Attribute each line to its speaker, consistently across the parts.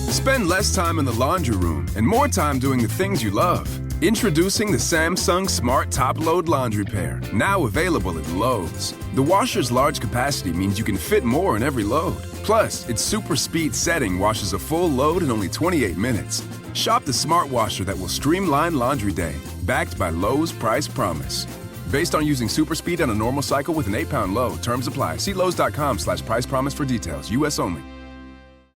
Speaker 1: Spend less time in the laundry room and more time doing the things you love. Introducing the Samsung Smart Top Load Laundry Pair, now available at Lowe's. The washer's large capacity means you can fit more in every load. Plus, its super speed setting washes a full load in only 28 minutes. Shop the smart washer that will streamline laundry day, backed by Lowe's Price Promise. Based on using super speed on a normal cycle with an 8-pound load. Terms apply. See Lowe's.com/price promise for details. U.S. only.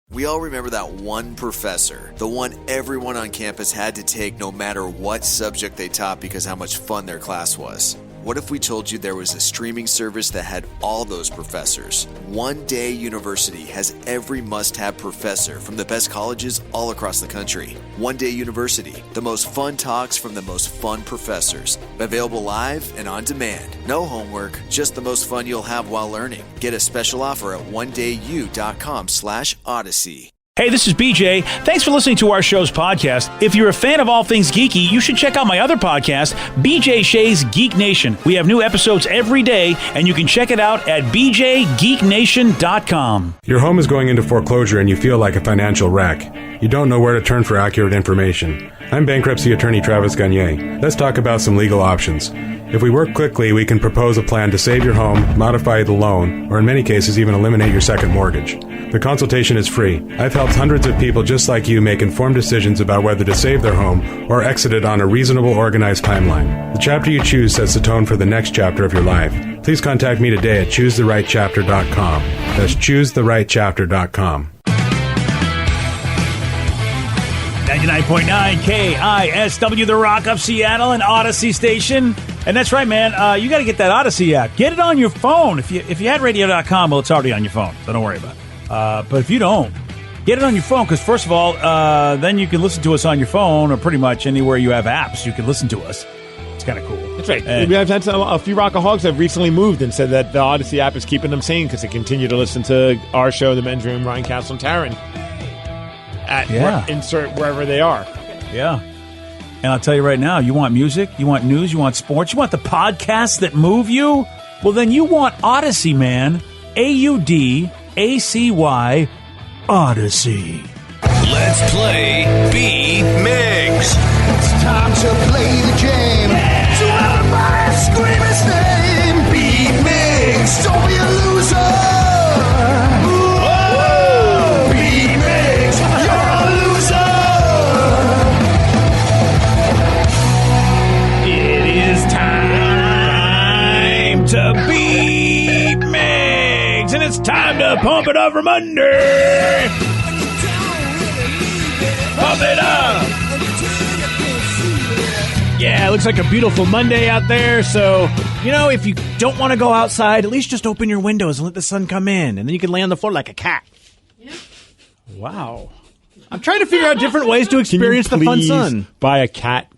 Speaker 2: We all remember that one professor, the one everyone on campus had to take no matter what subject they taught because how much fun their class was. What if we told you there was a streaming service that had all those professors? One Day University has every must-have professor from the best colleges all across the country. One Day University, the most fun talks from the most fun professors. Available live and on demand. No homework, just the most fun you'll have while learning. Get a special offer at ondayu.com/Odyssey.
Speaker 3: Hey, this is BJ. Thanks for listening to our show's podcast. If you're a fan of all things geeky, you should check out my other podcast, BJ Shea's Geek Nation. We have new episodes every day, and you can check it out at bjgeeknation.com.
Speaker 4: Your home is going into foreclosure and you feel like a financial wreck. You don't know where to turn for accurate information. I'm bankruptcy attorney Travis Gagne. Let's talk about some legal options. If we work quickly, we can propose a plan to save your home, modify the loan, or in many cases even eliminate your second mortgage. The consultation is free. I've helped hundreds of people just like you make informed decisions about whether to save their home or exit it on a reasonable, organized timeline. The chapter you choose sets the tone for the next chapter of your life. Please contact me today at choosetherightchapter.com. That's choosetherightchapter.com.
Speaker 3: 99.9 KISW, The Rock of Seattle, and Odyssey Station. And that's right, man. You got to get that Odyssey app. Get it on your phone. If you had radio.com, well, it's already on your phone, so don't worry about it. But if you don't, get it on your phone, because first of all, then you can listen to us on your phone, or pretty much anywhere you have apps, you can listen to us. It's kind of cool.
Speaker 5: That's right. I've had a few Rockaholics that have recently moved and said that the Odyssey app is keeping them sane because they continue to listen to our show, The Men's Room, Ryan Castle and Taryn. Insert wherever they are.
Speaker 3: Yeah. And I'll tell you right now, you want music, you want news, you want sports, you want the podcasts that move you? Well, then you want Odyssey, man. AUDACY, Odyssey.
Speaker 6: Let's play Beat Mix.
Speaker 7: It's time to play the game. So everybody scream his name. Beat Mix. Don't be a loser.
Speaker 3: To Beat Mix, and it's time to pump it up from under. Pump it up. Yeah, it looks like a beautiful Monday out there. So, if you don't want to go outside, at least just open your windows and let the sun come in, and then you can lay on the floor like a cat. Yeah. Wow. I'm trying to figure out different ways to experience the fun sun.
Speaker 5: Buy a cat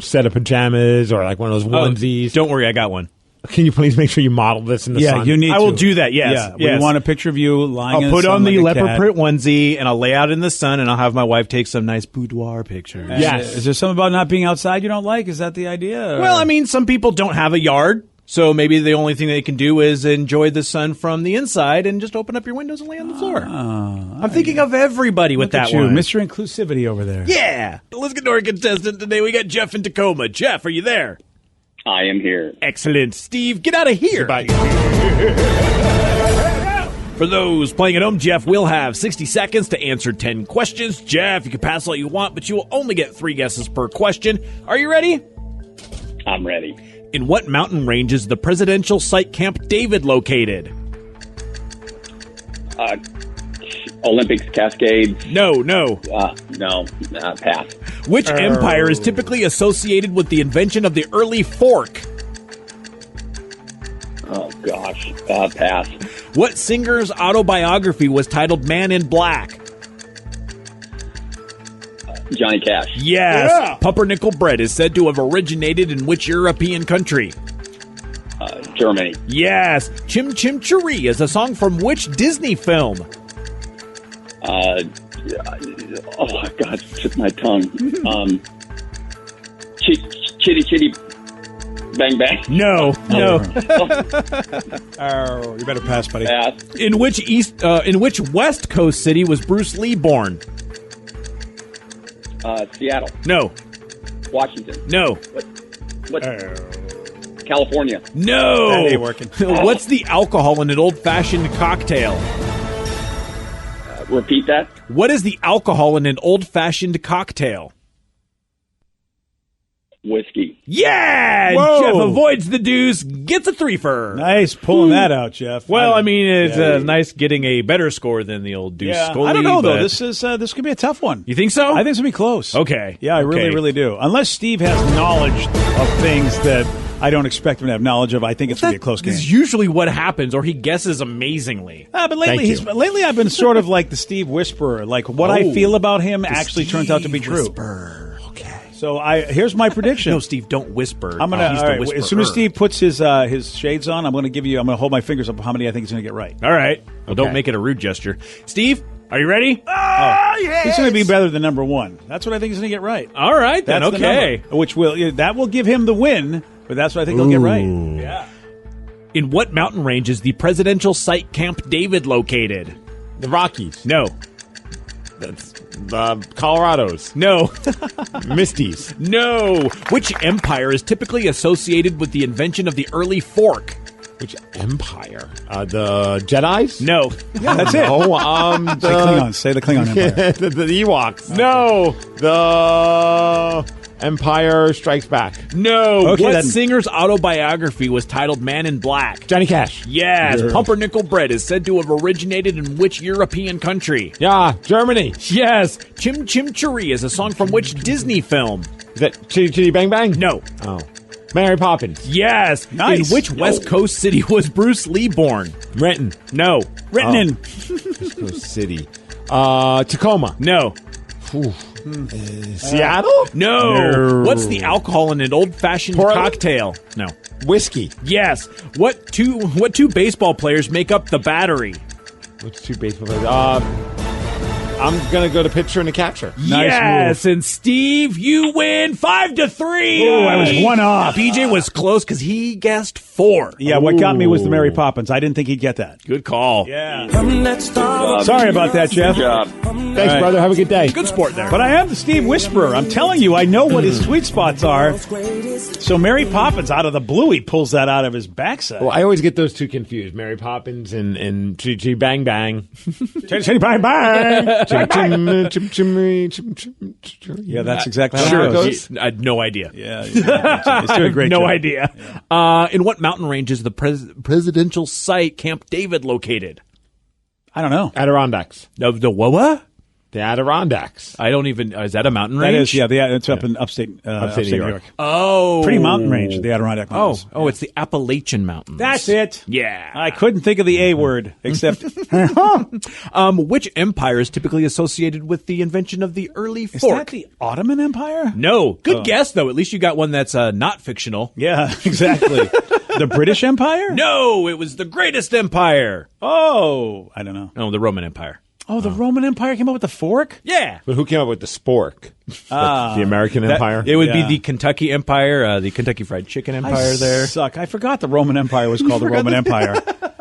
Speaker 5: set of pajamas or one of those onesies.
Speaker 3: Don't worry, I got one.
Speaker 5: Can you please make sure you model this in the sun?
Speaker 3: Yeah, you need to.
Speaker 5: I will do that, yes.
Speaker 3: Yeah, we want a picture of you lying in the sun.
Speaker 8: I'll put on the
Speaker 3: like
Speaker 8: leopard print onesie, and I'll lay out in the sun, and I'll have my wife take some nice boudoir pictures.
Speaker 5: Yes.
Speaker 3: Is there something about not being outside you don't like? Is that the idea?
Speaker 8: Well, I mean, some people don't have a yard, so maybe the only thing they can do is enjoy the sun from the inside and just open up your windows and lay on the floor. I'm thinking of everybody with that one.
Speaker 3: Mr. Inclusivity over there.
Speaker 8: Yeah. Let's get to our contestant today. We got Jeff in Tacoma. Jeff, are you there?
Speaker 9: I am here.
Speaker 8: Excellent. Steve, get out of here. For those playing at home, Jeff will have 60 seconds to answer 10 questions. Jeff, you can pass all you want, but you will only get 3 guesses per question. Are you ready?
Speaker 9: I'm ready.
Speaker 8: In what mountain range is the presidential site Camp David located?
Speaker 9: Olympics, Cascades.
Speaker 8: No.
Speaker 9: Pass.
Speaker 8: Which empire is typically associated with the invention of the early fork?
Speaker 9: Oh, gosh. Pass.
Speaker 8: What singer's autobiography was titled Man in Black?
Speaker 9: Johnny Cash.
Speaker 8: Yes.
Speaker 5: Yeah.
Speaker 8: Pumpernickel bread is said to have originated in which European country?
Speaker 9: Germany.
Speaker 8: Yes. Chim Chim Cheree is a song from which Disney film?
Speaker 9: Oh, God, took my tongue. Chitty Chitty Bang Bang.
Speaker 8: No.
Speaker 5: Oh, you better pass, buddy.
Speaker 9: Pass.
Speaker 8: In which West Coast city was Bruce Lee born?
Speaker 9: Seattle.
Speaker 3: No.
Speaker 9: Washington.
Speaker 3: No.
Speaker 9: What? California.
Speaker 3: No.
Speaker 5: That ain't working.
Speaker 8: What's the alcohol in an old-fashioned cocktail?
Speaker 9: Repeat that.
Speaker 8: What is the alcohol in an old-fashioned cocktail?
Speaker 9: Whiskey.
Speaker 8: Yeah!
Speaker 3: Whoa.
Speaker 8: Jeff avoids the deuce, gets a threefer.
Speaker 3: Nice pulling that out, Jeff.
Speaker 8: Well, I mean, it's nice getting a better score than the old deuce.
Speaker 3: Yeah,
Speaker 8: Scully,
Speaker 3: I don't know, though.
Speaker 8: but-
Speaker 3: This could be a tough one.
Speaker 8: You think so?
Speaker 3: I think it's going to be close.
Speaker 8: Okay.
Speaker 3: Yeah, I really,
Speaker 8: Okay.
Speaker 3: really do. Unless Steve has knowledge of things that I don't expect him to have knowledge of, I think it's going to be a close game.
Speaker 8: This is usually what happens, or he guesses amazingly.
Speaker 3: But lately, lately I've been sort of like the Steve Whisperer. Like what I feel about him actually turns out to be true.
Speaker 8: Okay.
Speaker 3: So here's my prediction.
Speaker 8: No, Steve, don't whisper.
Speaker 3: I'm gonna.
Speaker 8: He's
Speaker 3: all
Speaker 8: the
Speaker 3: right,
Speaker 8: whisperer.
Speaker 3: as soon as Steve puts his shades on, I'm gonna hold my fingers up how many I think he's gonna get right.
Speaker 8: All right. Well, don't make it a rude gesture. Steve, are you ready?
Speaker 3: He's gonna be better than number one. That's what I think he's gonna get right.
Speaker 8: All right, then.
Speaker 3: That's the
Speaker 8: Okay.
Speaker 3: number, which will give him the win. But that's what I think he'll get right. Yeah.
Speaker 8: In what mountain range is the presidential site Camp David located?
Speaker 5: The Rockies.
Speaker 8: No.
Speaker 5: That's Colorado's.
Speaker 8: No.
Speaker 5: Misties.
Speaker 8: No. Which empire is typically associated with the invention of the early fork?
Speaker 5: Which empire? The Jedis?
Speaker 8: No.
Speaker 3: Yeah, that's it.
Speaker 5: No,
Speaker 3: Say the Klingon Empire.
Speaker 5: the Ewoks. No. The Empire Strikes Back.
Speaker 8: No.
Speaker 3: Okay,
Speaker 8: What
Speaker 3: then.
Speaker 8: singer's autobiography was titled Man in Black?
Speaker 5: Johnny Cash.
Speaker 8: Yes. Pumpernickel bread is said to have originated in which European country?
Speaker 5: Yeah, Germany.
Speaker 8: Yes. Chim Chim Cheree is a song from which Disney film?
Speaker 5: Is that Chitty Chitty Bang Bang?
Speaker 8: No.
Speaker 5: Oh. Mary Poppins.
Speaker 8: Yes.
Speaker 3: Nice.
Speaker 8: In which West Coast city was Bruce Lee born?
Speaker 5: Renton.
Speaker 8: No.
Speaker 3: Written in.
Speaker 5: West Coast City. Tacoma.
Speaker 8: No.
Speaker 5: Seattle?
Speaker 8: No. What's the alcohol in an old-fashioned
Speaker 5: Portland?
Speaker 8: cocktail? No.
Speaker 5: Whiskey.
Speaker 8: Yes. What two baseball players make up the battery?
Speaker 5: What's two baseball players? I'm going to go to pitcher and a catcher.
Speaker 8: Yes. And Steve, you win 5-3.
Speaker 3: Ooh, I was one off.
Speaker 8: BJ was close because he guessed 4.
Speaker 3: Yeah, what got me was the Mary Poppins. I didn't think he'd get that.
Speaker 8: Good call.
Speaker 3: Yeah. Sorry about that, Jeff.
Speaker 9: Good job.
Speaker 5: Thanks, brother. Have a good day.
Speaker 8: Good sport there.
Speaker 3: But I am the Steve Whisperer. I'm telling you, I know what his sweet spots are. So Mary Poppins, out of the blue, he pulls that out of his backside.
Speaker 5: Well, I always get those two confused. Mary Poppins and Chitty Chitty Bang Bang.
Speaker 3: Bang, bang.
Speaker 5: Yeah,
Speaker 3: Yeah, that's exactly how
Speaker 8: Sure.
Speaker 3: it goes.
Speaker 8: I had no idea.
Speaker 3: Yeah, he's doing a great
Speaker 8: no
Speaker 3: job.
Speaker 8: idea. In what mountain range is the presidential site Camp David located?
Speaker 3: I don't know.
Speaker 5: Adirondacks.
Speaker 8: The what?
Speaker 5: The Adirondacks.
Speaker 8: I don't even. Is that a mountain
Speaker 3: That
Speaker 8: range?
Speaker 3: is, it's up in upstate New York.
Speaker 8: Oh,
Speaker 3: Pretty mountain range, the Adirondack Mountains.
Speaker 8: It's the Appalachian Mountains.
Speaker 3: That's it.
Speaker 8: Yeah.
Speaker 3: I couldn't think of the A word, except
Speaker 8: Which empire is typically associated with the invention of the early
Speaker 3: is
Speaker 8: fork?
Speaker 3: that the Ottoman Empire?
Speaker 8: No. Good guess, though. At least you got one that's not fictional.
Speaker 3: Yeah, exactly. The British Empire?
Speaker 8: No, it was the greatest empire.
Speaker 3: Oh, I don't know.
Speaker 8: No, the Roman Empire.
Speaker 3: Oh, the Roman Empire came up with the fork?
Speaker 8: Yeah.
Speaker 5: But who came up with the spork? The American Empire?
Speaker 8: It would
Speaker 3: Yeah.
Speaker 8: be the Kentucky Empire, the Kentucky Fried Chicken Empire there.
Speaker 3: Suck. I forgot the Roman Empire was called the Roman Empire.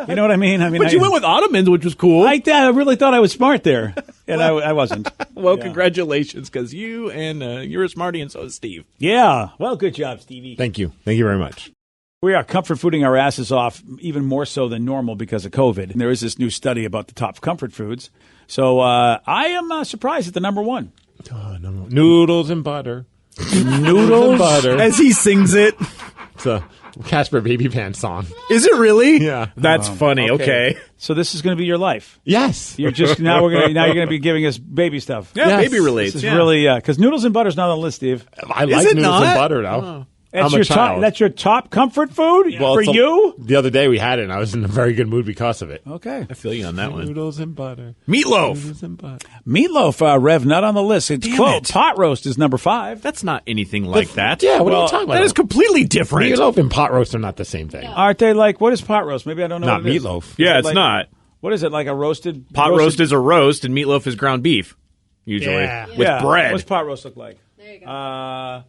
Speaker 3: You know what I mean?
Speaker 8: But you went with Ottomans, which was cool.
Speaker 3: I really thought I was smart there, and I wasn't.
Speaker 8: Well, congratulations, because you and you're a smarty, and so is Steve.
Speaker 3: Yeah. Well, good job, Stevie.
Speaker 5: Thank you. Thank you very much.
Speaker 3: We are comfort fooding our asses off even more so than normal because of COVID. And there is this new study about the top comfort foods. So I am surprised at the number one.
Speaker 5: Noodles and butter.
Speaker 3: Noodles
Speaker 5: and butter.
Speaker 8: As he sings it.
Speaker 5: It's a Casper Baby Pants song.
Speaker 8: Is it really?
Speaker 5: Yeah.
Speaker 8: That's funny. Okay.
Speaker 3: So this is going to be your life.
Speaker 5: Yes.
Speaker 3: You're just now you're going to be giving us baby stuff.
Speaker 8: Yeah,
Speaker 5: Yes.
Speaker 8: baby relates.
Speaker 3: This is really because noodles and butter's not on the list, Steve.
Speaker 5: I
Speaker 8: Is
Speaker 5: like
Speaker 8: it
Speaker 5: noodles
Speaker 8: not?
Speaker 5: and butter, though.
Speaker 3: That's
Speaker 5: I'm
Speaker 3: your
Speaker 5: a child.
Speaker 3: That's your top comfort food
Speaker 5: Well,
Speaker 3: for
Speaker 5: it's a-
Speaker 3: you.
Speaker 5: The other day we had it, and I was in a very good mood because of it.
Speaker 3: Okay.
Speaker 8: I feel you on that one.
Speaker 5: Noodles and butter.
Speaker 8: Meatloaf.
Speaker 5: Noodles and butter.
Speaker 3: Meatloaf, Rev, not on the list. It's
Speaker 8: Damn
Speaker 3: close.
Speaker 8: it.
Speaker 3: Pot roast is number 5.
Speaker 8: That's not anything like that.
Speaker 5: Yeah, what are you talking about?
Speaker 8: That is completely different.
Speaker 5: Meatloaf and pot roast are not the same thing.
Speaker 3: Aren't they like, what is pot roast? Maybe I don't know.
Speaker 5: Not
Speaker 3: what it is.
Speaker 5: meatloaf.
Speaker 8: Yeah,
Speaker 3: Is it
Speaker 8: it's
Speaker 3: like-
Speaker 8: not.
Speaker 3: What is it, like a roasted?
Speaker 8: Pot roast is a roast, and meatloaf is ground beef, usually, with
Speaker 3: Yeah.
Speaker 8: bread.
Speaker 3: What's pot roast look like?
Speaker 10: There you go.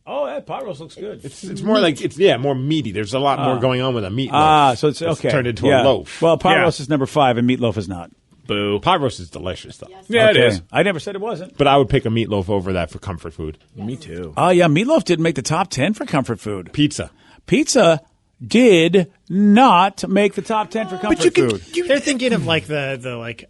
Speaker 3: That pot roast looks good.
Speaker 5: It's more like, more meaty. There's a lot more going on with a meatloaf.
Speaker 3: So it's okay.
Speaker 5: turned into
Speaker 3: Yeah.
Speaker 5: a loaf.
Speaker 3: Well, pot
Speaker 8: Yeah.
Speaker 3: roast is number 5, and meatloaf is not.
Speaker 8: Boo.
Speaker 5: Pot roast is delicious, though.
Speaker 8: Yeah,
Speaker 3: Okay.
Speaker 8: it is.
Speaker 3: I never said it wasn't.
Speaker 5: But I would pick a meatloaf over that for comfort food.
Speaker 8: Me too.
Speaker 3: Oh, yeah, meatloaf didn't make the top 10 for comfort food.
Speaker 5: Pizza.
Speaker 3: Pizza did not make the top 10 for comfort food.
Speaker 10: They're thinking of like the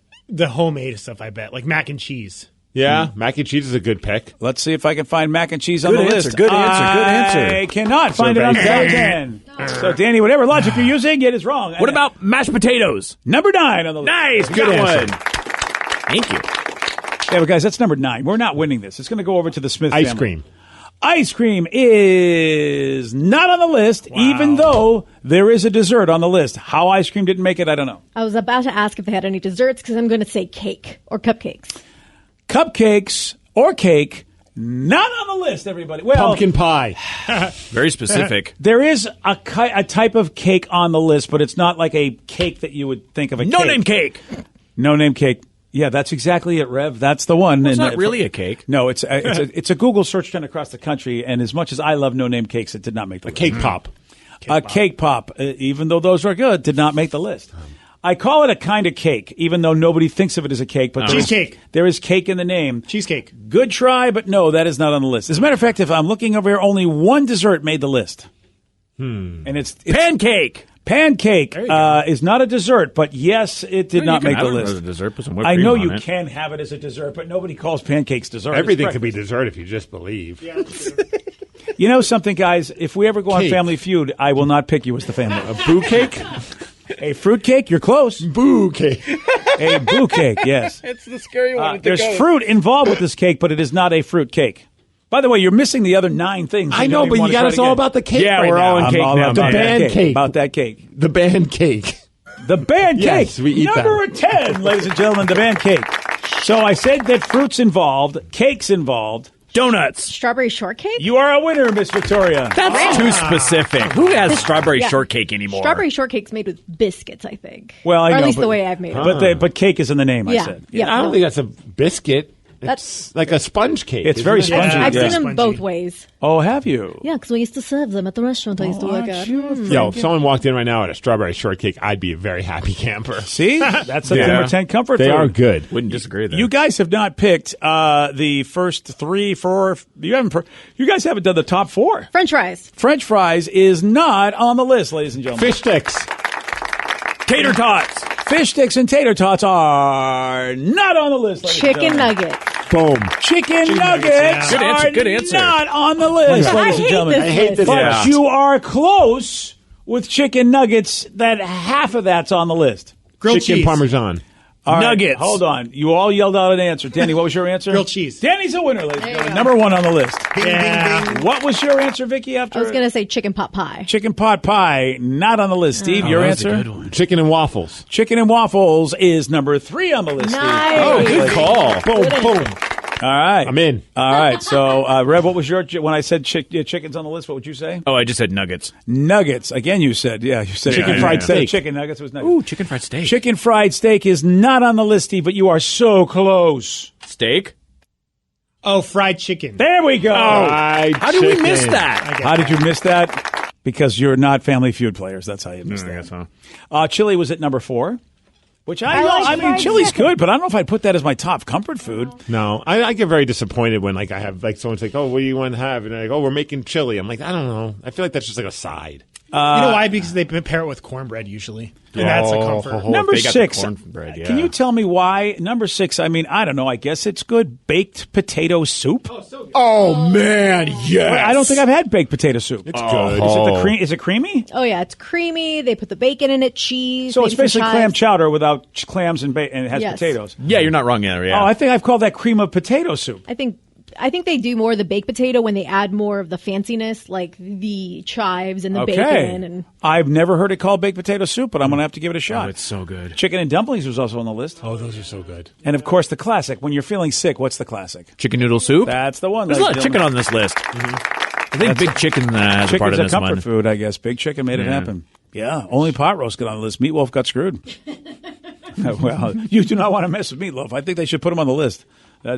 Speaker 10: homemade stuff. I bet like mac and cheese.
Speaker 5: Yeah, mac and cheese is a good pick.
Speaker 3: Let's see if I can find mac and cheese on
Speaker 8: Good
Speaker 3: the
Speaker 8: answer,
Speaker 3: list.
Speaker 8: good answer, good answer.
Speaker 3: I cannot find it on the top 10. So, Danny, whatever logic you're using, it is wrong.
Speaker 8: What about mashed potatoes?
Speaker 3: number 9 on the list?
Speaker 8: Nice. Good
Speaker 5: answer.
Speaker 8: one. Thank you.
Speaker 3: Yeah, but guys, that's number 9. We're not winning this. It's going to go over to the Smith
Speaker 5: Ice
Speaker 3: family.
Speaker 5: cream.
Speaker 3: Ice cream is not on the list, even though there is a dessert on the list. How ice cream didn't make it, I don't know.
Speaker 11: I was about to ask if they had any desserts because I'm going to say cake or cupcakes.
Speaker 3: Cupcakes or cake, not on the list, everybody. Well,
Speaker 5: Pumpkin pie.
Speaker 8: Very specific.
Speaker 3: there is a type of cake on the list, but it's not like a cake that you would think of a
Speaker 8: No
Speaker 3: cake.
Speaker 8: name cake.
Speaker 3: No name cake. Yeah, that's exactly it, Rev. That's the one.
Speaker 8: It's
Speaker 3: And,
Speaker 8: not really a cake.
Speaker 3: No, it's a Google search done across the country, and as much as I love no name cakes, it did not make the list.
Speaker 5: Cake pop.
Speaker 3: Cake pop, even though those are good, did not make the list. I call it a kind of cake, even though nobody thinks of it as a cake. But
Speaker 10: Cheesecake.
Speaker 3: there is cake in the name.
Speaker 10: Cheesecake.
Speaker 3: Good try, but no, that is not on the list. As a matter of fact, if I'm looking over here, only one dessert made the list. And it's
Speaker 8: Pancake.
Speaker 3: Pancake is not a dessert, but yes, it did not make the list.
Speaker 8: A dessert, put some whipped
Speaker 3: I
Speaker 8: cream
Speaker 3: know
Speaker 8: on
Speaker 3: you
Speaker 8: it.
Speaker 3: can have it as a dessert, but nobody calls pancakes dessert.
Speaker 5: Everything
Speaker 3: It's
Speaker 5: could be
Speaker 3: breakfast.
Speaker 5: dessert if you just believe.
Speaker 3: You know something, guys? If we ever go on
Speaker 5: Cake.
Speaker 3: Family Feud, I will not pick you as the family.
Speaker 5: A boo cake?
Speaker 3: A fruit cake? You're close.
Speaker 5: Boo cake.
Speaker 3: A boo cake, yes.
Speaker 8: It's the scary one.
Speaker 3: There's fruit involved with this cake, but it is not a fruit cake. By the way, you're missing the other 9 things.
Speaker 5: I know, but you got us all about the cake
Speaker 8: Yeah,
Speaker 5: right
Speaker 8: we're all
Speaker 5: now.
Speaker 8: in cake now.
Speaker 5: The band cake.
Speaker 3: About that cake.
Speaker 5: The band cake.
Speaker 3: The band
Speaker 5: Yes,
Speaker 3: cake.
Speaker 5: we eat
Speaker 3: Number 10, ladies and gentlemen, the band cake. So I said that fruit's involved, cake's involved.
Speaker 8: Donuts.
Speaker 11: Strawberry shortcake?
Speaker 3: You are a winner, Miss Victoria.
Speaker 8: That's too specific. Who has strawberry
Speaker 11: Yeah.
Speaker 8: shortcake anymore?
Speaker 11: Strawberry shortcake's made with biscuits, I think.
Speaker 3: Well, I
Speaker 11: or
Speaker 3: know,
Speaker 11: at least
Speaker 3: but-
Speaker 11: the way I've made it.
Speaker 3: But cake is in the name, I
Speaker 11: Yeah.
Speaker 3: said.
Speaker 11: Yeah.
Speaker 5: I don't
Speaker 11: no.
Speaker 5: think that's a biscuit.
Speaker 11: That's-
Speaker 5: It's like a sponge cake.
Speaker 3: It's
Speaker 5: isn't
Speaker 3: very
Speaker 5: it?
Speaker 3: spongy.
Speaker 11: I've
Speaker 3: Yeah.
Speaker 11: seen them both ways.
Speaker 3: Oh, have you?
Speaker 11: Yeah, because we used to serve them at the restaurant I used to work at.
Speaker 5: Yo, if someone walked in right now at a strawberry shortcake, I'd be a very happy camper.
Speaker 3: See? That's the
Speaker 5: Yeah.
Speaker 3: number 10 comfort
Speaker 5: They
Speaker 3: food.
Speaker 5: are good.
Speaker 8: Wouldn't disagree there.
Speaker 3: You guys have not picked the first 3, 4. You guys haven't done the top 4.
Speaker 11: French fries.
Speaker 3: French fries is not on the list, ladies and gentlemen.
Speaker 5: Fish sticks.
Speaker 8: Tater tots.
Speaker 3: Fish sticks and tater tots are not on the list. ladies and
Speaker 11: Chicken
Speaker 3: gentlemen.
Speaker 11: nuggets.
Speaker 5: Boom.
Speaker 3: Chicken nuggets
Speaker 8: Good answer,
Speaker 3: are
Speaker 8: good answer.
Speaker 3: not on the list,
Speaker 11: I
Speaker 3: ladies and
Speaker 11: hate
Speaker 3: gentlemen.
Speaker 11: this
Speaker 5: I hate
Speaker 11: list.
Speaker 5: this.
Speaker 3: But
Speaker 8: Yeah.
Speaker 3: you are close with chicken nuggets. That half of that's on the list.
Speaker 10: Grilled
Speaker 5: Chicken
Speaker 10: cheese.
Speaker 5: parmesan.
Speaker 3: All right,
Speaker 8: Nuggets.
Speaker 3: hold on. You all yelled out an answer. Danny, what was your answer?
Speaker 10: Grilled cheese.
Speaker 3: Danny's a winner, ladies and
Speaker 11: There you
Speaker 3: gentlemen.
Speaker 11: go.
Speaker 3: Number 1 on the list.
Speaker 10: Yeah.
Speaker 3: What was your answer, Vicky? After
Speaker 11: I was going to say chicken pot pie.
Speaker 3: chicken pot pie, not on the list. Steve, your
Speaker 8: that was a
Speaker 3: answer?
Speaker 8: good one.
Speaker 5: Chicken and waffles.
Speaker 3: Chicken and waffles is number 3 on the list. Steve.
Speaker 11: Nice.
Speaker 8: Oh, good call.
Speaker 5: Boom, boom.
Speaker 3: All right.
Speaker 5: I'm in.
Speaker 3: All right. So, Rev, what was your when I said chicken's on the list? What would you say?
Speaker 8: Oh, I just said nuggets.
Speaker 3: Nuggets. Again, you said you said
Speaker 5: Chicken
Speaker 3: yeah,
Speaker 5: fried
Speaker 3: yeah.
Speaker 5: steak.
Speaker 3: Chicken nuggets was nuggets.
Speaker 8: Ooh, chicken fried steak.
Speaker 3: Chicken fried steak is not on the list, Steve, but you are so close.
Speaker 8: Steak?
Speaker 10: Oh, fried chicken.
Speaker 3: There we go.
Speaker 5: Fried
Speaker 8: How did we miss
Speaker 5: chicken.
Speaker 8: that?
Speaker 3: How did you miss that? Because you're not Family Feud players. That's how you missed that.
Speaker 8: so.
Speaker 3: Chili was at number 4, which I
Speaker 11: like
Speaker 3: mean,
Speaker 11: fried
Speaker 3: chili's
Speaker 11: chicken.
Speaker 3: good, but I don't know if I'd put that as my top comfort food.
Speaker 5: No, I get very disappointed when I have someone's like, "Oh, what do you want to have?" And they're like, "Oh, we're making chili." I'm like, I don't know. I feel like that's just like a side.
Speaker 10: You know why? Because they pair it with cornbread usually. And that's a comfort.
Speaker 3: Number
Speaker 8: they got the
Speaker 3: 6.
Speaker 8: cornbread, yeah.
Speaker 3: Can you tell me why? Number 6, I mean, I don't know. I guess it's good. Baked potato soup.
Speaker 5: Oh man, yes.
Speaker 3: I don't think I've had baked potato soup.
Speaker 5: It's good.
Speaker 3: Is it the cream? Is it creamy?
Speaker 11: Oh, yeah. It's creamy. They put the bacon in it, cheese.
Speaker 3: So it's
Speaker 11: maybe some
Speaker 3: basically clam
Speaker 11: chives.
Speaker 3: chowder without clams and and it has
Speaker 11: Yes.
Speaker 3: potatoes.
Speaker 8: Yeah, you're not wrong there. Yeah.
Speaker 3: Oh, I think I've called that cream of potato soup.
Speaker 11: I think they do more of the baked potato when they add more of the fanciness, like the chives and the
Speaker 3: Okay.
Speaker 11: bacon. And
Speaker 3: I've never heard it called baked potato soup, but I'm going to have to give it a shot.
Speaker 8: Oh, it's so good.
Speaker 3: Chicken and dumplings was also on the list.
Speaker 5: Oh, those are so good.
Speaker 3: And of course, the classic. When you're feeling sick, what's the classic?
Speaker 8: Chicken noodle soup?
Speaker 3: That's the one.
Speaker 8: There's a lot of
Speaker 3: ladies and
Speaker 8: chicken
Speaker 3: gentlemen.
Speaker 8: on this list. I think Big Chicken has a part
Speaker 3: Chicken's
Speaker 8: of
Speaker 3: a
Speaker 8: this
Speaker 3: comfort
Speaker 8: one.
Speaker 3: food, I guess. Big Chicken made it happen. Yeah, only pot roast got on the list. Meatloaf got screwed. Well, you do not want to mess with Meatloaf. I think they should put him on the list.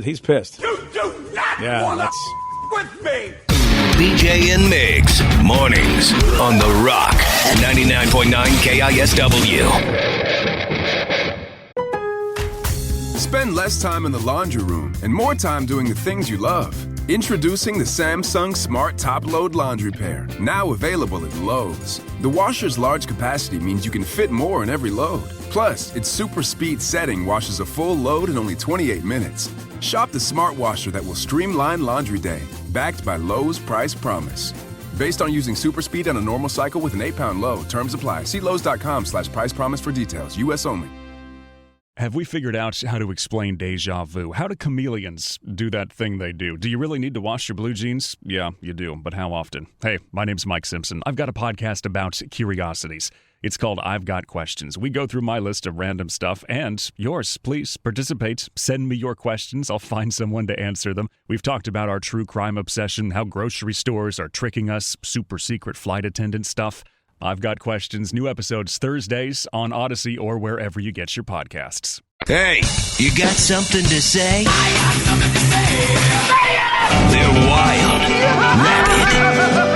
Speaker 3: He's pissed.
Speaker 7: You do not
Speaker 3: Yeah,
Speaker 7: wanna
Speaker 3: that's-
Speaker 7: with me.
Speaker 6: BJ and Migs, mornings on The Rock, 99.9 KISW.
Speaker 1: Spend less time in the laundry room and more time doing the things you love. Introducing the Samsung Smart Top Load Laundry Pair, now available at Lowe's. The washer's large capacity means you can fit more in every load. Plus, its super speed setting washes a full load in only 28 minutes. Shop the smart washer that will streamline laundry day, backed by Lowe's Price Promise. Based on using super speed on a normal cycle with an 8-pound load. Terms apply. See Lowe's.com/price promise for details. U.S. only.
Speaker 12: Have we figured out how to explain deja vu? How do chameleons do that thing they do? Do you really need to wash your blue jeans? Yeah, you do, but how often? Hey, my name's Mike Simpson. I've got a podcast about curiosities. It's called I've Got Questions. We go through my list of random stuff and yours. Please participate. Send me your questions. I'll find someone to answer them. We've talked about our true crime obsession, how grocery stores are tricking us, super secret flight attendant stuff. I've Got Questions. New episodes Thursdays on Odyssey or wherever you get your podcasts.
Speaker 6: Hey, you got something to say? I got something to say. They're wild, rabid,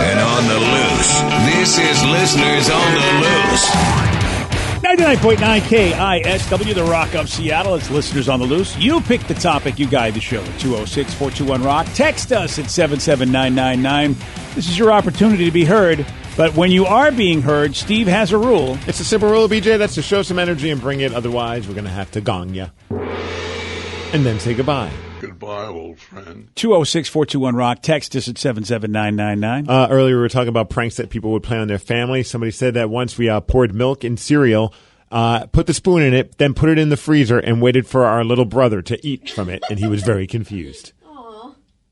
Speaker 6: and on the loose. This is Listeners on the Loose.
Speaker 3: 99.9 KISW, The Rock of Seattle. It's Listeners on the Loose. You pick the topic. You guide the show at 206-421-ROCK. Text us at 77999. This is your opportunity to be heard. But when you are being heard, Steve has a rule.
Speaker 5: It's a simple rule, BJ. That's to show some energy and bring it. Otherwise, we're going to have to gong ya. And then say goodbye.
Speaker 13: Goodbye, old friend.
Speaker 3: 206-421-ROCK. Text us at 77999.
Speaker 5: Earlier, we were talking about pranks that people would play on their family. Somebody said that once we poured milk in cereal, put the spoon in it, then put it in the freezer, and waited for our little brother to eat from it, and he was very confused.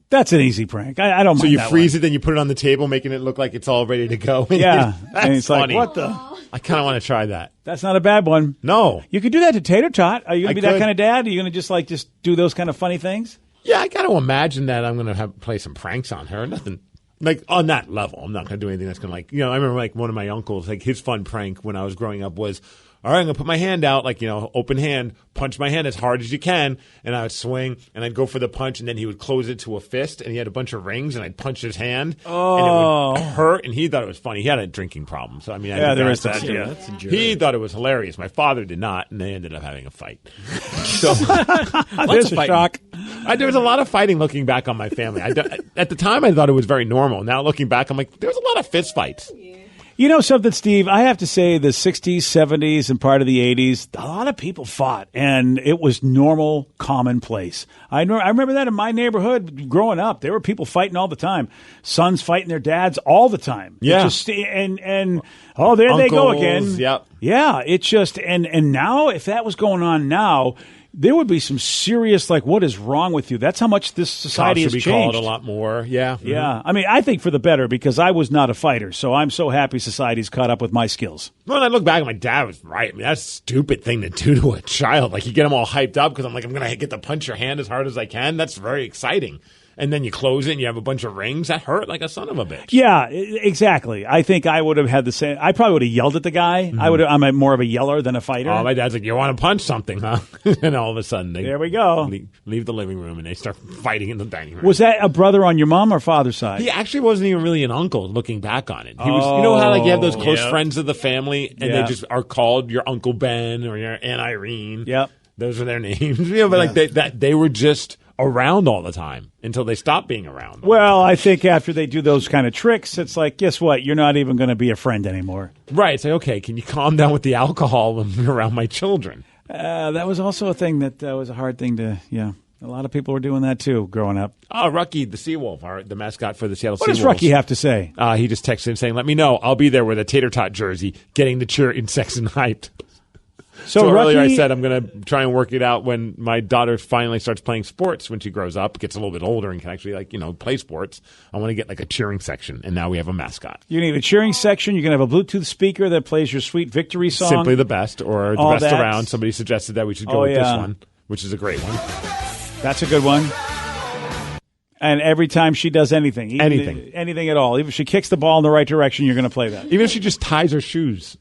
Speaker 3: That's an easy prank. I don't mind.
Speaker 5: So you
Speaker 3: that
Speaker 5: freeze
Speaker 3: one.
Speaker 5: it, then you put it on the table, making it look like it's all ready to go.
Speaker 3: Yeah.
Speaker 5: That's
Speaker 3: and it's
Speaker 5: funny.
Speaker 3: like, what the?
Speaker 5: I kind of want to try that.
Speaker 3: That's not a bad one.
Speaker 5: No.
Speaker 3: You could do that to Tater Tot. Are you going to be
Speaker 5: I
Speaker 3: that
Speaker 5: could.
Speaker 3: kind of dad? Are you going to just do those kind of funny things?
Speaker 5: Yeah, I got to imagine that I'm going to play some pranks on her. Nothing like on that level. I'm not going to do anything that's going to I remember like one of my uncles, like his fun prank when I was growing up was, all right, I'm going to put my hand out, like, open hand, punch my hand as hard as you can, and I would swing, and I'd go for the punch, and then he would close it to a fist, and he had a bunch of rings, and I'd punch his hand, and it would hurt, and he thought it was funny. He had a drinking problem, so, I mean,
Speaker 3: there is that, yeah.
Speaker 5: He thought it was hilarious. My father did not, and they ended up having a fight. So,
Speaker 3: There's a shock.
Speaker 5: there was a lot of fighting looking back on my family. At the time, I thought it was very normal. Now, looking back, I'm like, there was a lot of fist fights.
Speaker 3: You know something, Steve? I have to say the 60s, 70s, and part of the 80s, a lot of people fought, and it was normal, commonplace. I remember that in my neighborhood growing up. There were people fighting all the time. Sons fighting their dads all the time.
Speaker 5: Yeah.
Speaker 3: There they go again.
Speaker 5: Yep.
Speaker 3: Yeah, it's just, and now, if that was going on now, there would be some serious, like, what is wrong with you? That's how much this society has
Speaker 5: Cops
Speaker 3: changed.
Speaker 5: should be called a lot more. Yeah.
Speaker 3: Yeah. Mm-hmm. I mean, I think for the better because I was not a fighter. So I'm so happy society's caught up with my skills.
Speaker 5: When I look back, my dad was right. I mean, that's a stupid thing to do to a child. Like, you get them all hyped up because I'm going to get to punch your hand as hard as I can. That's very exciting. And then you close it and you have a bunch of rings. That hurt like a son of a bitch.
Speaker 3: Yeah, exactly. I think I would have had the same. I probably would have yelled at the guy. Mm-hmm. I'm more of a yeller than a fighter.
Speaker 5: Oh, my dad's like, you want to punch something, huh? And all of a sudden,
Speaker 3: there we go.
Speaker 5: Leave the living room and they start fighting in the dining room.
Speaker 3: Was that a brother on your mom or father's side?
Speaker 5: He actually wasn't even really an uncle looking back on it. He was, you know how like you have those close friends of the family and they just are called your Uncle Ben or your Aunt Irene.
Speaker 3: Yep.
Speaker 5: Those are their names. But like they were just around all the time until they stopped being around.
Speaker 3: Well, I think after they do those kind of tricks, it's like, guess what? You're not even going to be a friend anymore.
Speaker 5: Right. It's like, okay, can you calm down with the alcohol when you're around my children?
Speaker 3: That was also a thing that was a hard thing to, A lot of people were doing that too growing up.
Speaker 5: Oh, Rucky, the Seawolf, the mascot for the Seattle Seawolves.
Speaker 3: What does Rucky have to say?
Speaker 5: He just texted him saying, let me know. I'll be there with a tater tot jersey, getting the cheer in sex and hyped. So earlier I said I'm going to try and work it out when my daughter finally starts playing sports when she grows up, gets a little bit older and can actually play sports. I want to get like a cheering section, and now we have a mascot.
Speaker 3: You need a cheering section. You're going to have a Bluetooth speaker that plays your Sweet Victory song.
Speaker 5: Simply the best, or the best around. Somebody suggested that we should go with this one, which is a great one.
Speaker 3: That's a good one. And every time she does anything at all, even if she kicks the ball in the right direction, you're going to play that.
Speaker 5: Even if she just ties her shoes.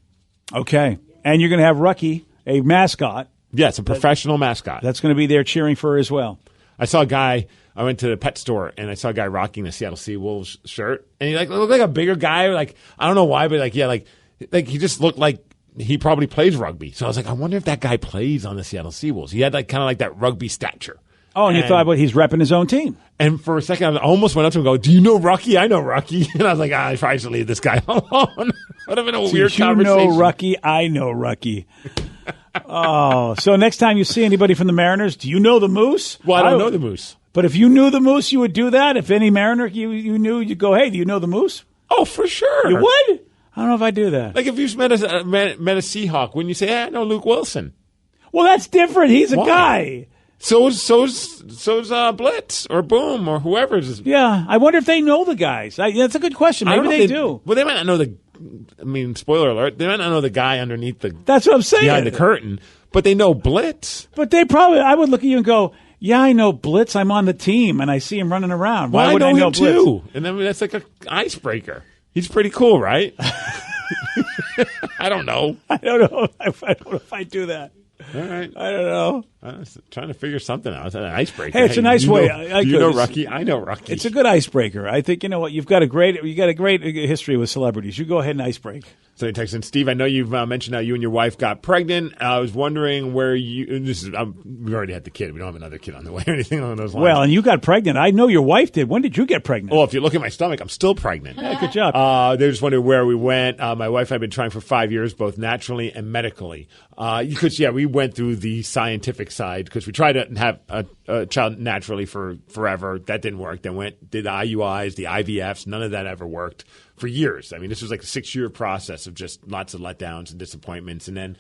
Speaker 3: Okay. And you're going to have Rucky, a mascot.
Speaker 5: Yes, a professional mascot.
Speaker 3: That's going to be there cheering for her as well.
Speaker 5: I saw a guy, I went to the pet store, and I saw a guy rocking the Seattle Seawolves shirt. And he looked like a bigger guy. Like, I don't know why, but he just looked like he probably plays rugby. So I was like, I wonder if that guy plays on the Seattle Seawolves. He had like kind of like that rugby stature.
Speaker 3: Oh, and you thought, well, he's repping his own team.
Speaker 5: And for a second, I almost went up to him and go, do you know Rucky? I know Rucky. And I was like, I probably should leave this guy alone. Would have been a weird conversation.
Speaker 3: You know Rucky? I know Rucky. Oh, so next time you see anybody from the Mariners, do you know the Moose?
Speaker 5: Well, I don't know the Moose.
Speaker 3: But if you knew the Moose, you would do that? If any Mariner you knew, you'd go, hey, do you know the Moose?
Speaker 5: Oh, for sure.
Speaker 3: You would? I don't know if I do that.
Speaker 5: Like if you met a Seahawk, wouldn't you say, hey, I know Luke Wilson?
Speaker 3: Well, that's different. He's a guy.
Speaker 5: So's Blitz or Boom or whoever's.
Speaker 3: Yeah, I wonder if they know the guys. That's a good question. Maybe they do.
Speaker 5: Well, they might not know spoiler alert, they might not know the guy underneath the.
Speaker 3: That's what I'm saying.
Speaker 5: Behind the curtain, but they know Blitz.
Speaker 3: But I would look at you and go, yeah, I know Blitz. I'm on the team, and I see him running around. Why would I know
Speaker 5: him
Speaker 3: Blitz?
Speaker 5: Too? And then that's like an icebreaker. He's pretty cool, right? I don't know.
Speaker 3: I don't know if I do that.
Speaker 5: All right.
Speaker 3: I don't know.
Speaker 5: I was trying to figure something out. It's an icebreaker.
Speaker 3: Hey, it's a nice way.
Speaker 5: You know Rucky? I know Rucky.
Speaker 3: It's a good icebreaker. I think, you know what, you got a great history with celebrities. You go ahead and icebreak.
Speaker 5: So he texts in, Steve, I know you've mentioned how you and your wife got pregnant. I was wondering where we already had the kid. We don't have another kid on the way or anything along those lines.
Speaker 3: Well, and you got pregnant. I know your wife did. When did you get pregnant?
Speaker 5: Well, if you look at my stomach, I'm still pregnant.
Speaker 3: Yeah, good job.
Speaker 5: They just wondering where we went. My wife and I have been trying for 5 years, both naturally and medically. We went through the scientific side because we tried to have a child naturally for forever. That didn't work. Then did the IUIs, the IVFs. None of that ever worked for years. I mean, this was like a 6-year process of just lots of letdowns and disappointments. And then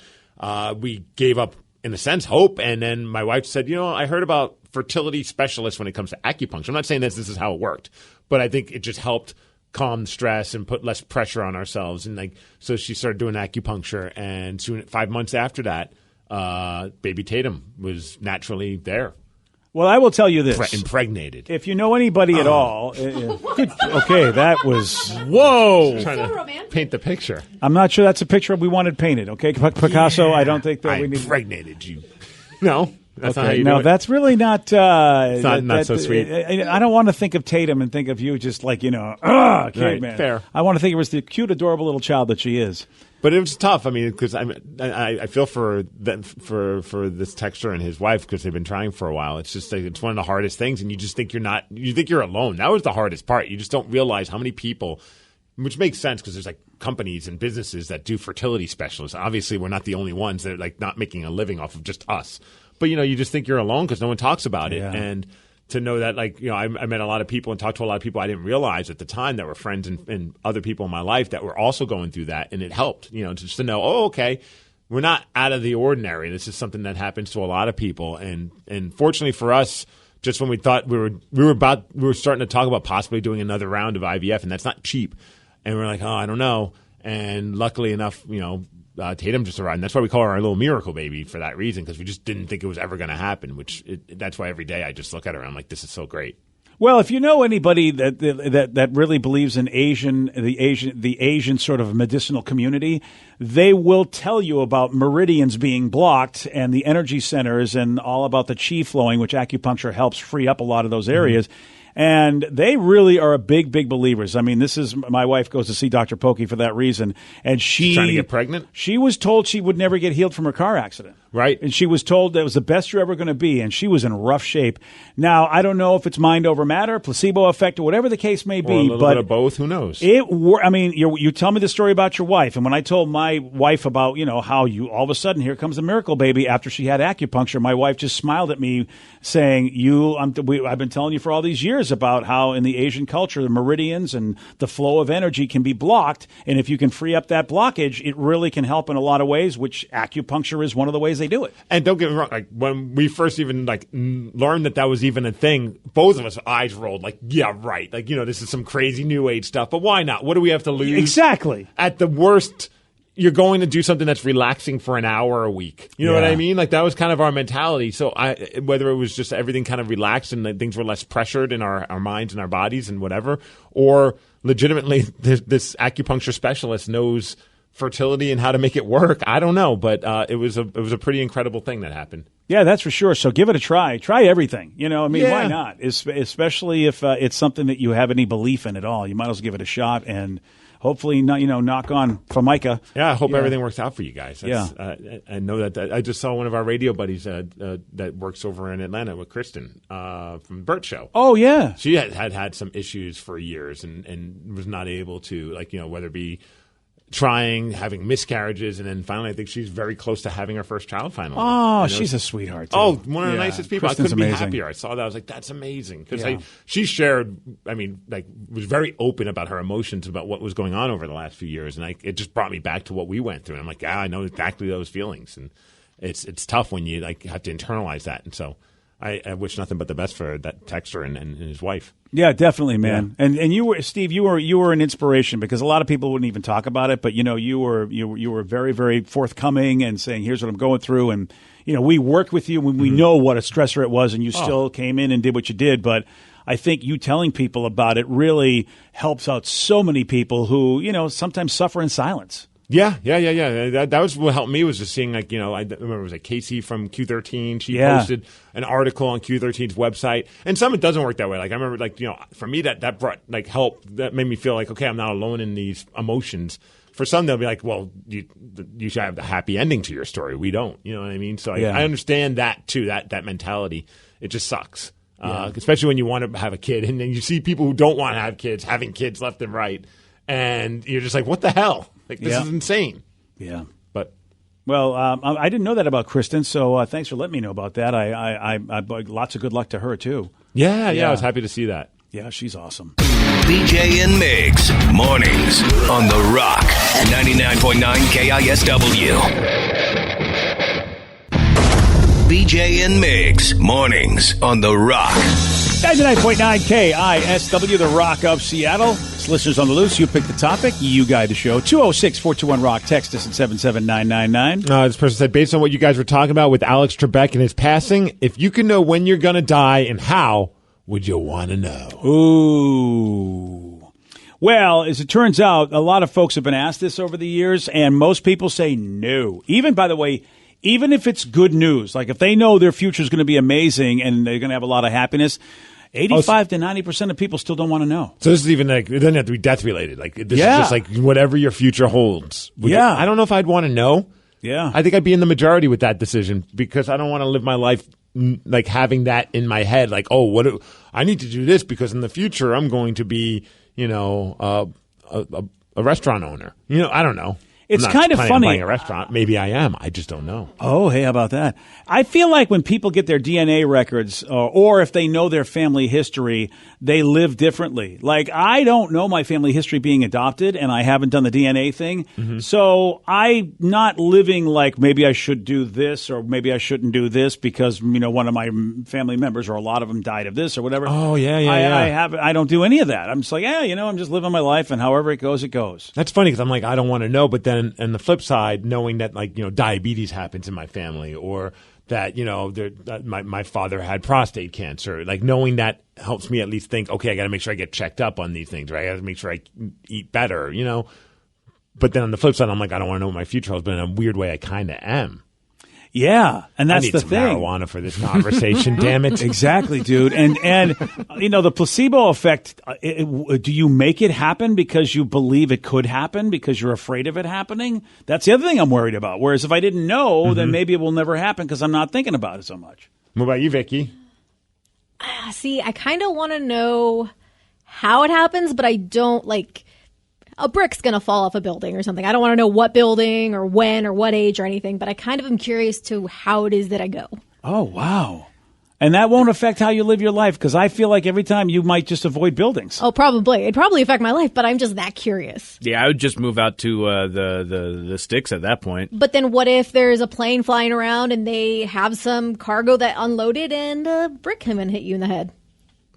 Speaker 5: we gave up, in a sense, hope. And then my wife said, I heard about fertility specialists when it comes to acupuncture. I'm not saying this is how it worked, but I think it just helped calm the stress and put less pressure on ourselves. And so she started doing acupuncture. And soon, 5 months after that, baby Tatum was naturally there.
Speaker 3: Well, I will tell you this.
Speaker 5: Impregnated.
Speaker 3: If you know anybody at all. Okay, that was.
Speaker 5: Whoa. Trying to paint the picture.
Speaker 3: I'm not sure that's a picture we wanted painted, okay? Picasso, I don't think that we need.
Speaker 5: Impregnated you. No. That's not how you
Speaker 3: do
Speaker 5: it.
Speaker 3: No, that's really not.
Speaker 5: It's not so sweet.
Speaker 3: I don't want to think of Tatum and think of you just like, caveman.
Speaker 5: Right, fair.
Speaker 3: I want to think it was the cute, adorable little child that she is.
Speaker 5: But it was tough. I mean, because I feel for this texter and his wife because they've been trying for a while. It's just it's one of the hardest things, and you just think you're alone. That was the hardest part. You just don't realize how many people, which makes sense because there's like companies and businesses that do fertility specialists. Obviously, we're not the only ones that are like not making a living off of just us. But you just think you're alone because no one talks about it. And to know that, I met a lot of people and talked to a lot of people I didn't realize at the time that were friends and other people in my life that were also going through that, and it helped. Just to know, okay, we're not out of the ordinary. This is something that happens to a lot of people, and fortunately for us, just when we thought we were starting to talk about possibly doing another round of IVF, and that's not cheap, and we're like, I don't know, and luckily enough, Tatum just arrived. And that's why we call her our little miracle baby for that reason, because we just didn't think it was ever going to happen. That's why every day I just look at her and I'm like, this is so great.
Speaker 3: Well, if you know anybody that really believes in the Asian sort of medicinal community, they will tell you about meridians being blocked and the energy centers and all about the chi flowing, which acupuncture helps free up a lot of those areas. Mm-hmm. And they really are big believers. I mean, my wife goes to see Dr. Pokey for that reason. And she's
Speaker 5: trying to get pregnant?
Speaker 3: She was told she would never get healed from her car accident.
Speaker 5: Right.
Speaker 3: And she was told that it was the best you're ever going to be. And she was in rough shape. Now, I don't know if it's mind over matter, placebo effect, or whatever the case may be.
Speaker 5: Or a little bit of both. Who knows?
Speaker 3: You tell me the story about your wife. And when I told my wife about, how you all of a sudden, here comes the miracle baby after she had acupuncture, my wife just smiled at me saying, I've been telling you for all these years about how in the Asian culture, the meridians and the flow of energy can be blocked. And if you can free up that blockage, it really can help in a lot of ways, which acupuncture is one of the ways they do it.
Speaker 5: And don't get me wrong, when we first even learned that was even a thing, both of us eyes rolled yeah, right. This is some crazy new age stuff, but why not? What do we have to lose?
Speaker 3: Exactly.
Speaker 5: At the worst, you're going to do something that's relaxing for an hour a week. You know what I mean? That was kind of our mentality. So whether it was just everything kind of relaxed and things were less pressured in our minds and our bodies and whatever, or legitimately this acupuncture specialist knows fertility and how to make it work. I don't know, but it was a pretty incredible thing that happened.
Speaker 3: Yeah, that's for sure. So give it a try. Try everything. Why not? Especially if it's something that you have any belief in at all. You might as well give it a shot. And
Speaker 14: hopefully, knock on Formica.
Speaker 5: Yeah, I hope everything works out for you guys.
Speaker 14: Yeah.
Speaker 5: I know that I just saw one of our radio buddies that works over in Atlanta with Kristen from Burt Show.
Speaker 14: Oh, yeah.
Speaker 5: She had some issues for years and was not able to, whether it be having miscarriages, and then finally I think she's very close to having her first child finally.
Speaker 14: Oh, she's a sweetheart, too.
Speaker 5: Oh, one of the nicest people.
Speaker 14: Kristen's
Speaker 5: I couldn't
Speaker 14: amazing.
Speaker 5: be happier. I saw that. I was like, that's amazing. Because she shared, was very open about her emotions about what was going on over the last few years. And it just brought me back to what we went through. And I'm like, yeah, I know exactly those feelings. And it's tough when you have to internalize that. And so I wish nothing but the best for that texter and his wife.
Speaker 14: Yeah, definitely, man. Yeah. And you were, Steve, you were an inspiration, because a lot of people wouldn't even talk about it, but you were very, very forthcoming and saying, here's what I'm going through, and we worked with you when we know what a stressor it was, and you still came in and did what you did. But I think you telling people about it really helps out so many people who sometimes suffer in silence.
Speaker 5: Yeah. That was what helped me, was just seeing, I remember it was Casey from Q13. She posted an article on Q13's website. And some it doesn't work that way. I remember, for me, that brought, help. That made me feel like, okay, I'm not alone in these emotions. For some, they'll be like, well, you should have the happy ending to your story. We don't. You know what I mean? So I understand that, too, that mentality. It just sucks. Especially when you want to have a kid. And then you see people who don't want to have kids having kids left and right. And you're just like, what the hell? This is insane.
Speaker 14: Yeah.
Speaker 5: But
Speaker 14: well, I didn't know that about Kristen, so thanks for letting me know about that. I lots of good luck to her, too.
Speaker 5: Yeah, I was happy to see that.
Speaker 14: Yeah, she's awesome.
Speaker 6: BJ and Migs, mornings on The Rock, 99.9 KISW. BJ and Migs, mornings on The Rock.
Speaker 14: 99.9 KISW, The Rock of Seattle. It's Listeners on the Loose. You pick the topic. You guide the show. 206-421-ROCK. Text us at 77999.
Speaker 5: This person said, based on what you guys were talking about with Alex Trebek and his passing, if you could know when you're going to die and how, would you want to know?
Speaker 14: Ooh. Well, as it turns out, a lot of folks have been asked this over the years, and most people say no. Even, by the way, even if it's good news, like if they know their future is going to be amazing and they're going to have a lot of happiness, 85 to 90% of people still don't want to know.
Speaker 5: So this is even it doesn't have to be death related. This is just whatever your future holds. I don't know if I'd want to know.
Speaker 14: Yeah.
Speaker 5: I think I'd be in the majority with that decision, because I don't want to live my life having that in my head. I need to do this because in the future I'm going to be, a restaurant owner. I don't know.
Speaker 14: It's
Speaker 5: I'm not
Speaker 14: kind of
Speaker 5: planning on
Speaker 14: funny.
Speaker 5: buying a restaurant. Maybe I am. I just don't know.
Speaker 14: Oh, hey, how about that? I feel like when people get their DNA records, or if they know their family history, they live differently. I don't know my family history being adopted, and I haven't done the DNA thing. Mm-hmm. So I'm not living like maybe I should do this or maybe I shouldn't do this because, one of my family members or a lot of them died of this or whatever.
Speaker 5: Oh, yeah.
Speaker 14: I don't do any of that. I'm just like, I'm just living my life, and however it goes, it goes.
Speaker 5: That's funny because I'm like, I don't want to know, but then on the flip side, knowing that diabetes happens in my family, or that my father had prostate cancer, knowing that helps me at least think, okay, I got to make sure I get checked up on these things, right? I got to make sure I eat better, But then on the flip side, I'm like, I don't want to know what my future holds, but in a weird way, I kind of am.
Speaker 14: Yeah, and that's the thing.
Speaker 5: I need some marijuana for this conversation, damn it.
Speaker 14: Exactly, dude. And the placebo effect, do you make it happen because you believe it could happen because you're afraid of it happening? That's the other thing I'm worried about. Whereas if I didn't know, then maybe it will never happen because I'm not thinking about it so much.
Speaker 5: What about you, Vicky?
Speaker 11: See, I kind of want to know how it happens, but I don't a brick's going to fall off a building or something. I don't want to know what building or when or what age or anything, but I kind of am curious to how it is that I go.
Speaker 14: Oh, wow. And that won't affect how you live your life, because I feel like every time you might just avoid buildings.
Speaker 11: Oh, probably. It'd probably affect my life, but I'm just that curious.
Speaker 8: Yeah, I would just move out to the sticks at that point.
Speaker 11: But then what if there's a plane flying around and they have some cargo that unloaded and a brick came and hit you in the head?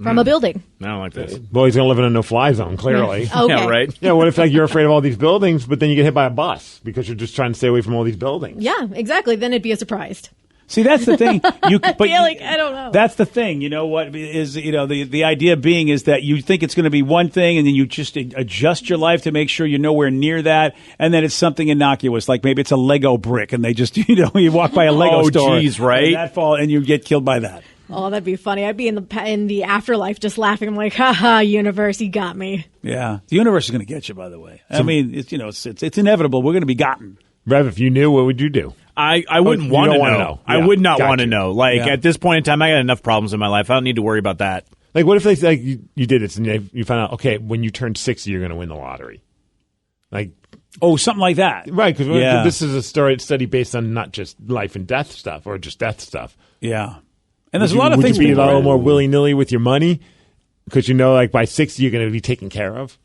Speaker 11: From a building.
Speaker 8: I don't like this.
Speaker 5: Well, he's going to live in a no-fly zone, clearly.
Speaker 11: Okay.
Speaker 8: Yeah, right?
Speaker 5: Yeah, what if you're afraid of all these buildings, but then you get hit by a bus because you're just trying to stay away from all these buildings?
Speaker 11: Yeah, exactly. Then it'd be a surprise.
Speaker 14: See, that's the thing.
Speaker 11: I don't know.
Speaker 14: That's the thing. You know what is, the idea being is that you think it's going to be one thing, and then you just adjust your life to make sure you're nowhere near that, and then it's something innocuous, like maybe it's a Lego brick, and they just, you walk by a Lego store.
Speaker 8: Oh, geez, right?
Speaker 14: And that fall, and you get killed by that.
Speaker 11: Oh, that'd be funny. I'd be in the afterlife just laughing. I'm like, haha, universe, you got me.
Speaker 14: Yeah, the universe is going to get you. By the way, I mean, it's inevitable. We're going to be gotten.
Speaker 3: Rev, if you knew, what would you do?
Speaker 8: I wouldn't want to know.
Speaker 3: Yeah,
Speaker 8: I would not want to
Speaker 3: you.
Speaker 8: know. Like at this point in time, I got enough problems in my life. I don't need to worry about that.
Speaker 3: Like, what if you did this and you found out, okay, when you turn 60, you're going to win the lottery? Like,
Speaker 14: something like that,
Speaker 3: right? Because this is a study based on not just life and death stuff or just death stuff.
Speaker 14: Yeah, and there's a lot of things.
Speaker 3: Would you be a little more willy nilly with your money because like by 60 you're going to be taken care of?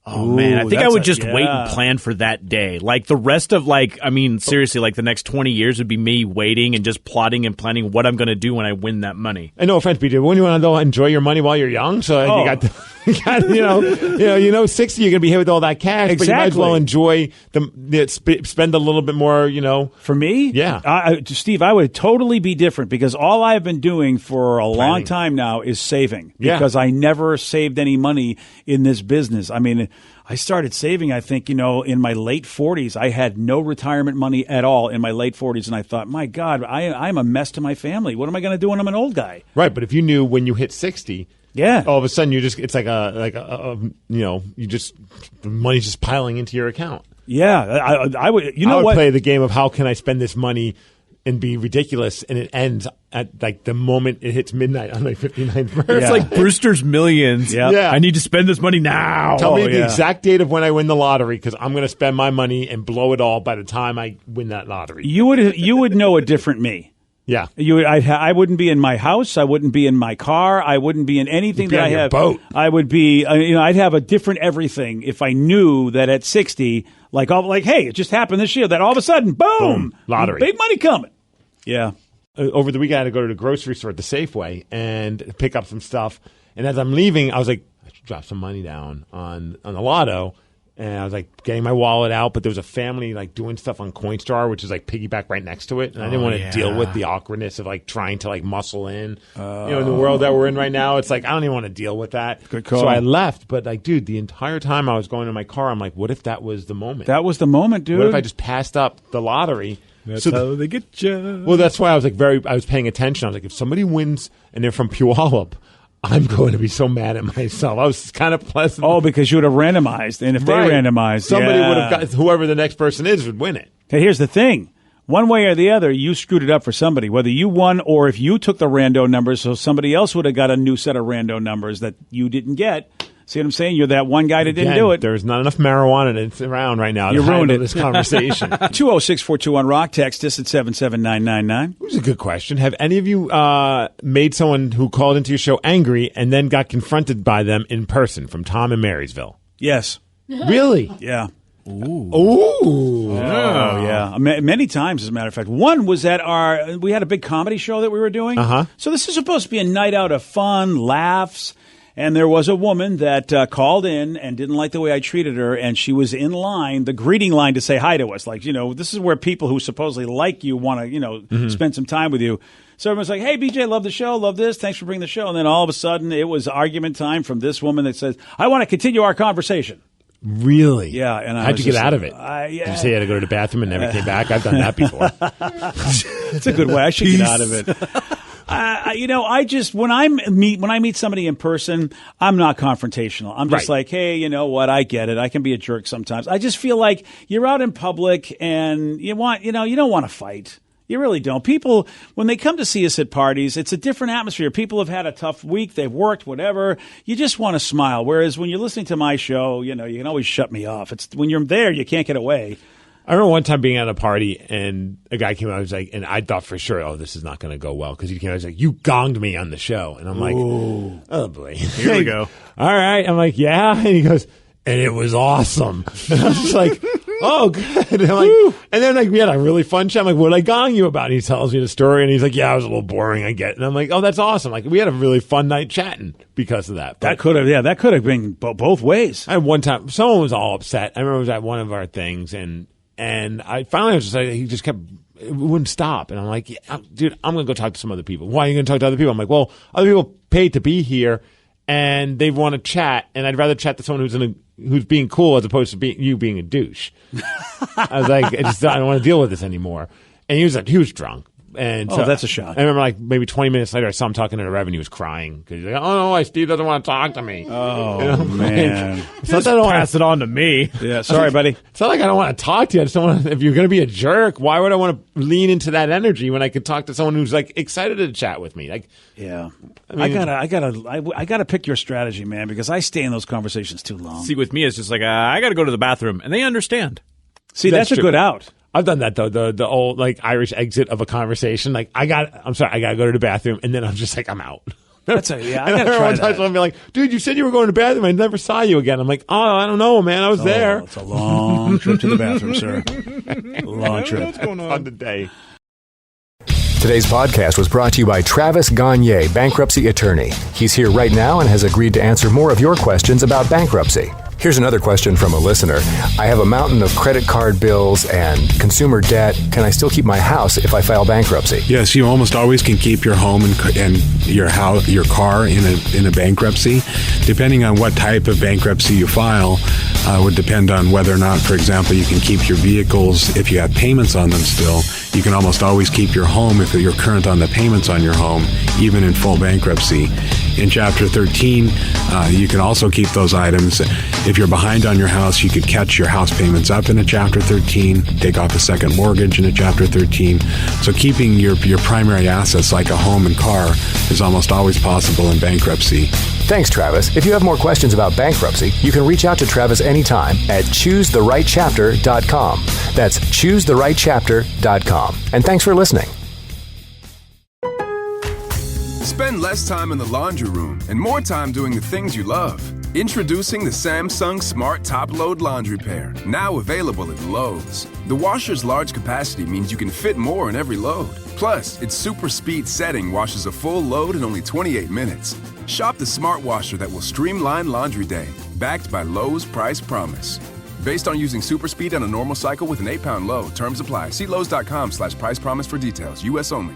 Speaker 8: Oh, man. I think I would just wait and plan for that day. Like the rest of seriously, like the next 20 years would be me waiting and just plotting and planning what I'm going to do when I win that money.
Speaker 3: And no offense, BJ, when you want to enjoy your money while you're young, so you got 60, you're going to be hit with all that cash, but you might as well enjoy spend a little bit more,
Speaker 14: For me?
Speaker 3: Yeah.
Speaker 14: Steve, I would totally be different because all I've been doing for a long time now is saving because I never saved any money in this business. I mean, I started saving, I think, in my late 40s. I had no retirement money at all in my late 40s, and I thought, my God, I'm a mess to my family. What am I going to do when I'm an old guy?
Speaker 3: Right, but if you knew when you hit 60, all of a sudden it's like the money's just piling into your account.
Speaker 14: Yeah, I would. I would
Speaker 3: play the game of how can I spend this money and be ridiculous, and it ends at like the moment it hits midnight on my 59th birthday.
Speaker 8: It's like Brewster's Millions.
Speaker 3: Yeah.
Speaker 8: I need to spend this money now.
Speaker 3: Tell me the exact date of when I win the lottery because I'm going to spend my money and blow it all by the time I win that lottery.
Speaker 14: You would know a different me.
Speaker 3: Yeah,
Speaker 14: I wouldn't be in my house. I wouldn't be in my car. I wouldn't be in anything that I have.
Speaker 3: Boat.
Speaker 14: I would be. I'd have a different everything if I knew that at 60, hey, it just happened this year. That all of a sudden, boom,
Speaker 3: lottery,
Speaker 14: big money coming. Yeah.
Speaker 3: Over the weekend, I had to go to the grocery store at the Safeway and pick up some stuff. And as I'm leaving, I was like, I should drop some money down on the lotto. And I was like getting my wallet out, but there was a family like doing stuff on Coinstar, which is like piggyback right next to it. And I didn't want to deal with the awkwardness of like trying to like muscle in. In the world that we're in right now, it's like I don't even want to deal with that.
Speaker 14: Good call.
Speaker 3: So I left, but like, dude, the entire time I was going to my car, I'm like, what if that was the moment?
Speaker 14: That was the moment, dude.
Speaker 3: What if I just passed up the lottery?
Speaker 8: That's how they get you.
Speaker 3: Well, that's why I was like I was paying attention. I was like, if somebody wins and they're from Puyallup, I'm going to be so mad at myself. I was kind of pleasant.
Speaker 14: Oh, because you would have randomized. And if they randomized,
Speaker 3: somebody would have got, whoever the next person is would win it.
Speaker 14: Hey, here's the thing. One way or the other, you screwed it up for somebody, whether you won or if you took the rando numbers, so somebody else would have got a new set of rando numbers that you didn't get. See what I'm saying? You're that one guy that didn't do it.
Speaker 3: There's not enough marijuana around right now.
Speaker 14: You ruined it.
Speaker 3: This conversation.
Speaker 14: 206-421 Rock. Text us at 77999.
Speaker 3: It was a good question. Have any of you made someone who called into your show angry and then got confronted by them in person? From Tom in Marysville.
Speaker 14: Yes.
Speaker 3: Really?
Speaker 14: Yeah.
Speaker 3: Ooh.
Speaker 14: Oh, yeah. Many times, as a matter of fact. One was at we had a big comedy show that we were doing.
Speaker 3: Uh-huh.
Speaker 14: So this is supposed to be a night out of fun, laughs. And there was a woman that called in and didn't like the way I treated her, and she was in line, the greeting line, to say hi to us. Like, this is where people who supposedly like you want to, spend some time with you. So everyone's like, hey, BJ, love the show, love this, thanks for bringing the show. And then all of a sudden, it was argument time from this woman that says, I want to continue our conversation.
Speaker 3: Really?
Speaker 14: Yeah. And
Speaker 3: how'd you get out of it?
Speaker 14: Did
Speaker 3: you say you had to go to the bathroom and never came back? I've done that before.
Speaker 14: It's a good way. I should get out of it. I just when I meet somebody in person, I'm not confrontational. I'm just like, hey, you know what? I get it. I can be a jerk sometimes. I just feel like you're out in public and you don't want to fight. You really don't. People, when they come to see us at parties, it's a different atmosphere. People have had a tough week. They've worked, whatever. You just want to smile. Whereas when you're listening to my show, you can always shut me off. It's when you're there, you can't get away.
Speaker 3: I remember one time being at a party and a guy came out. I was like, and I thought for sure, oh, this is not going to go well because he came out. I was like, you gonged me on the show, and I'm like,
Speaker 14: ooh.
Speaker 3: Oh boy,
Speaker 8: here we go.
Speaker 3: All right, I'm like, yeah, and he goes, and it was awesome. And I was just like, oh, good. And I'm like, and then like we had a really fun chat. I'm like, what did I gong you about? And he tells me the story, and he's like, yeah, it was a little boring. I get it. And I'm like, oh, that's awesome. Like we had a really fun night chatting because of that.
Speaker 14: That could have been both ways.
Speaker 3: I had one time, someone was all upset. I remember it was at one of our things, and I finally was just like, he just kept, it wouldn't stop. And I'm like, yeah, dude, I'm going to go talk to some other people. Why are you going to talk to other people? I'm like, well, other people paid to be here and they want to chat. And I'd rather chat to someone who's being cool as opposed to you being a douche. I was like, I don't want to deal with this anymore. And he was drunk. And
Speaker 14: that's a shock.
Speaker 3: I remember like maybe 20 minutes later, I saw him talking to the rep and he was crying because he's like, "Oh no, Steve doesn't want to talk to me."
Speaker 14: Oh man,
Speaker 3: it's not that I don't pass it on to me.
Speaker 14: Yeah, sorry, buddy.
Speaker 3: It's not like I don't want to talk to you. I just don't want. If you're going to be a jerk, why would I want to lean into that energy when I could talk to someone who's like excited to chat with me? Like,
Speaker 14: yeah,
Speaker 3: I mean,
Speaker 14: I gotta pick your strategy, man, because I stay in those conversations too long.
Speaker 8: See, with me, it's just like I got to go to the bathroom, and they understand.
Speaker 14: See, that's a
Speaker 3: true.
Speaker 14: good out.
Speaker 3: I've done that though. The old like Irish exit of a conversation. Like I got to go to the bathroom, and then I'm just like I'm out.
Speaker 14: I gotta try that.
Speaker 3: I'll be like, dude, you said you were going to the bathroom. I never saw you again. I'm like, oh, I don't know, man. I was there.
Speaker 14: It's a long trip to the bathroom, sir. Long trip.
Speaker 3: What's going on today?
Speaker 15: Today's podcast was brought to you by Travis Gagne, bankruptcy attorney. He's here right now and has agreed to answer more of your questions about bankruptcy. Here's another question from a listener. I have a mountain of credit card bills and consumer debt. Can I still keep my house if I file bankruptcy?
Speaker 4: Yes, you almost always can keep your home and your house, your car in a bankruptcy. Depending on what type of bankruptcy you file, would depend on whether or not, for example, you can keep your vehicles if you have payments on them still. You can almost always keep your home if you're current on the payments on your home, even in full bankruptcy. In Chapter 13, you can also keep those items. If you're behind on your house, you could catch your house payments up in a Chapter 13, take off a second mortgage in a Chapter 13. So keeping your primary assets like a home and car is almost always possible in bankruptcy.
Speaker 15: Thanks, Travis. If you have more questions about bankruptcy, you can reach out to Travis anytime at choosetherightchapter.com. That's choosetherightchapter.com. And thanks for listening.
Speaker 1: Spend less time in the laundry room and more time doing the things you love. Introducing the Samsung Smart Top Load Laundry Pair, now available at Lowe's. The washer's large capacity means you can fit more in every load. Plus, its super speed setting washes a full load in only 28 minutes. Shop the smart washer that will streamline laundry day, backed by Lowe's Price Promise. Based on using super speed on a normal cycle with an 8-pound load, terms apply. See Lowe's.com/price promise for details. U.S. only.